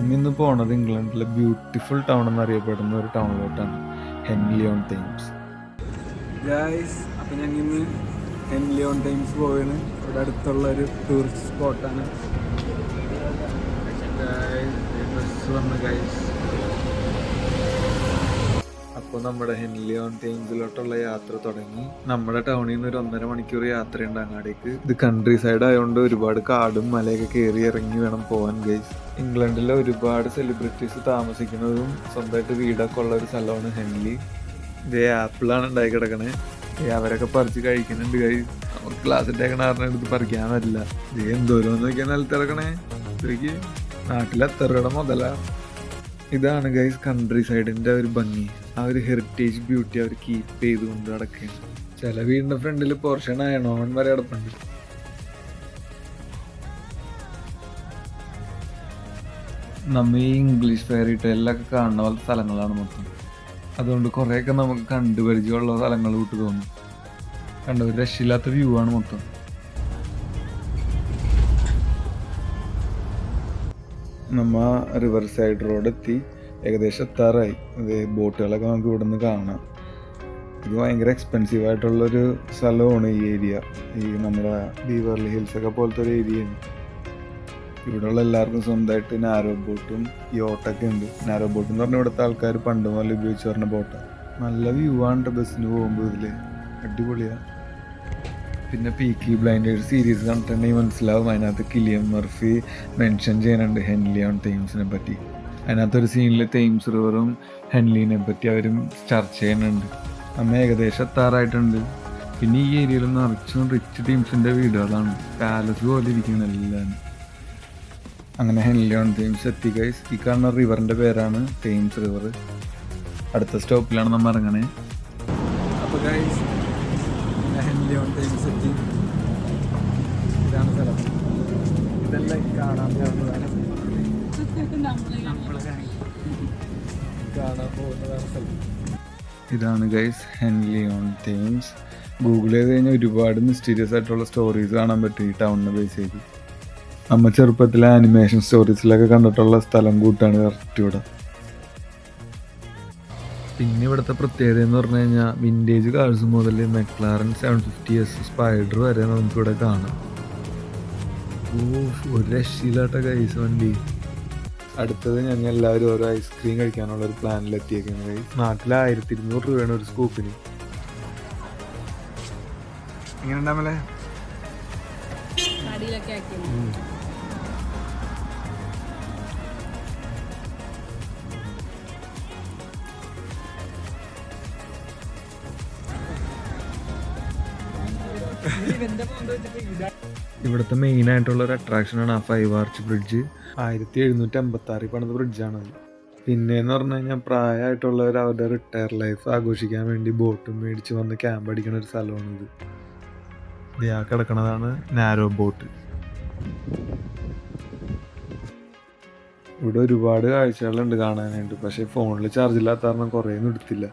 നമ്മിന്ന് പോണത് ഇംഗ്ലണ്ടിലെ beautiful town എന്നറിയപ്പെടുന്ന ഒരു ടൗണിലോട്ടാണ്, ഹെൻലി ഓൺ തേംസ്. ഗായ്സ്, അപ്പം ഞങ്ങൾ ഇന്ന് ഹെൻലി ഓൺ തേംസ് പോവാണ്. ഇവിടെ അടുത്തുള്ള ഒരു ടൂറിസ്റ്റ് സ്പോട്ടാണ്. അപ്പോൾ നമ്മുടെ ഹെൻലി ഓൺ തേംസിലോട്ടുള്ള യാത്ര തുടങ്ങി. നമ്മുടെ ടൗണിൽ നിന്ന് ഒരു 1.5 മണിക്കൂർ യാത്രയുണ്ട് അങ്ങാടേക്ക്. ഇത് കൺട്രി സൈഡ് ആയതുകൊണ്ട് ഒരുപാട് കാടും മലയൊക്കെ കയറി ഇറങ്ങി വേണം പോകാൻ ഗൈസ്. ഇംഗ്ലണ്ടിലെ ഒരുപാട് സെലിബ്രിറ്റീസ് താമസിക്കുന്നതും സ്വന്തമായിട്ട് വീടൊക്കെ ഉള്ള ഒരു സ്ഥലമാണ് ഹെൻലി. ഇതേ ആപ്പിളാണ് ഉണ്ടായി കിടക്കണേ. അവരൊക്കെ പറിച്ച് കഴിക്കുന്നുണ്ട് ഗൈസ്. നമുക്ക് ക്ലാസ്സിൻ്റെ എടുത്ത് പറിക്കാൻ പറ്റില്ല. ഇത് എന്തോരോന്ന് നോക്കിയാൽ നിലത്തിറക്കണേ. ഇതൊക്കെ നാട്ടിലെത്തറുടെ മുതലാ. ഇതാണ് ഗൈസ് കൺട്രി സൈഡിൻ്റെ ഒരു ഭംഗി. ആ ഒരു ഹെറിറ്റേജ് ബ്യൂട്ടി അവർ കീപ്പ് ചെയ്തുകൊണ്ട് നടക്കുകയാണ്. ചില വീടിൻ്റെ ഫ്രണ്ടിൽ പോർഷൻ അയണോൺ വരെ കിടപ്പുണ്ട്. നമ്മൾ ഈ ഇംഗ്ലീഷ് ഫെയറി ടെയിലൊക്കെ കാണുന്ന പോലത്തെ സ്ഥലങ്ങളാണ് മൊത്തം. അതുകൊണ്ട് കുറേയൊക്കെ നമുക്ക് കണ്ടുപരിചയമുള്ള സ്ഥലങ്ങൾ വിട്ട് തോന്നും. കണ്ട ഒരു രക്ഷയില്ലാത്ത വ്യൂ ആണ് മൊത്തം. നമ്മ റിവർ സൈഡ് റോഡ് എത്തി, ഏകദേശം എത്താറായി. ഇത് ബോട്ടുകളൊക്കെ നമുക്ക് ഇവിടെ നിന്ന് കാണാം. ഇത് ഭയങ്കര എക്സ്പെൻസീവ് ആയിട്ടുള്ളൊരു സ്ഥലമാണ് ഈ ഏരിയ. ഈ നമ്മുടെ ബീവർലി ഹിൽസൊക്കെ പോലത്തെ ഒരു ഏരിയയാണ്. ഇവിടെയുള്ള എല്ലാവർക്കും സ്വന്തമായിട്ട് നാരോ ബോട്ടും യോട്ടൊക്കെ ഉണ്ട്. നാരോ ബോട്ട് എന്ന് പറഞ്ഞാൽ ഇവിടുത്തെ ആൾക്കാർ പണ്ട് മുതൽ ഉപയോഗിച്ച് പറഞ്ഞ ബോട്ടാണ്. നല്ല വ്യൂ ആണ് ബസ്സിന് പോകുമ്പോൾ ഇതില്, അടിപൊളിയാണ്. പിന്നെ പീക്കി ബ്ലൈൻഡേഴ്സ് സീരീസ് കണ്ടിട്ടുണ്ടെങ്കിൽ മനസ്സിലാവും. അതിനകത്ത് കിലിയൻ മർഫി മെൻഷൻ ചെയ്യുന്നുണ്ട് ഹെൻലി ഓൺ തേംസിനെ പറ്റി. അതിനകത്തൊരു സീനിൽ തേംസ് റിവറും ഹെൻലിനെ പറ്റി അവരും ചർച്ച ചെയ്യുന്നുണ്ട്. നമ്മ ഏകദേശം എത്താറായിട്ടുണ്ട്. പിന്നെ ഈ ഏരിയയിൽ നിറച്ചും റിച്ച് ടീംസിൻ്റെ വീടുകളാണ്. പാലസ് പോലെ ഇരിക്കുന്ന എല്ലാം. അങ്ങനെ ഹെൻലി ഓൺ തേംസ് എത്തി ഗൈസ്. ഈ കാണുന്ന റിവറിൻ്റെ പേരാണ് തേംസ് റിവർ. അടുത്ത സ്റ്റോപ്പിലാണ് നമ്മൾ ഇറങ്ങണേ. അപ്പോൾ ഗൈസ്, ഹെൻലി ഓൺ തേംസ് എത്തി. ഇതാണ് സ്ഥലം. ഇതെല്ലാം കാണാൻ പോകുന്നതാണ്, കാണാൻ പോകുന്നതാണ് സ്ഥലം. ഇതാണ് guys Henley on Thames. Google ചെയ്ത് കഴിഞ്ഞാൽ ഒരുപാട് മിസ്റ്റീരിയസ് ആയിട്ടുള്ള സ്റ്റോറീസ് കാണാൻ പറ്റും ഈ ടൗണിനെ ബേസ് ചെയ്ത്. നമ്മ ചെറുപ്പത്തിലെ ആനിമേഷൻ സ്റ്റോറീസിലൊക്കെ കണ്ടിട്ടുള്ള സ്ഥലം കൂട്ടാണ് കറക്റ്റ് ഇവിടെ. പിന്നെ ഇവിടുത്തെ പ്രത്യേകത എന്ന് പറഞ്ഞു കഴിഞ്ഞാൽ വിൻറ്റേജ് കാർസ് മുതൽ മെക്ലാറൻ 750S സ്പൈഡർ വരെ നമുക്കിവിടെ കാണാം. ഒരു രക്ഷയില്ലാത്ത ഗൈസ് വണ്ടി. അടുത്തത് ഞങ്ങൾ എല്ലാവരും ഓരോ ഐസ്ക്രീം കഴിക്കാനുള്ള ഒരു പ്ലാനിലെത്തിയേക്കുന്നത് ഗൈസ്. നാട്ടിൽ 1200 രൂപയാണ് ഒരു സ്കൂപ്പിന്. ഇങ്ങനെ ഉണ്ടാമല്ലേ ഇവിടുത്തെ മെയിൻ ആയിട്ടുള്ള ഒരു അട്രാക്ഷനാണ് ആ 5 ആർച്ച് ബ്രിഡ്ജ്. 1756 പണിത ബ്രിഡ്ജാണത്. പിന്നെയെന്ന് പറഞ്ഞു കഴിഞ്ഞാൽ പ്രായമായിട്ടുള്ളവർ അവരുടെ റിട്ടയർ ലൈഫ് ആഘോഷിക്കാൻ വേണ്ടി ബോട്ടും മേടിച്ച് വന്ന് ക്യാമ്പ് അടിക്കുന്ന ഒരു സ്ഥലമാണിത്. ആ കിടക്കണതാണ് നാരോ ബോട്ട്. ഇവിടെ ഒരുപാട് കാഴ്ചകളുണ്ട് കാണാനായിട്ട്. പക്ഷേ ഫോണിൽ ചാർജ് ഇല്ലാത്ത കാരണം കുറേയൊന്നും എടുത്തില്ല.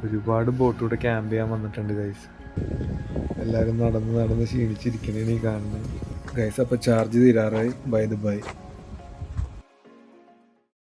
ഒരുപാട് ബോട്ട് ഇവിടെ ക്യാമ്പ് ചെയ്യാൻ വന്നിട്ടുണ്ട് ഗൈസ്. എല്ലാവരും നടന്ന് ക്ഷീണിച്ചിരിക്കണേ ഈ കാണുന്നത് ഗൈസ്. അപ്പോൾ ചാർജ് തീരാറായി. ബൈ.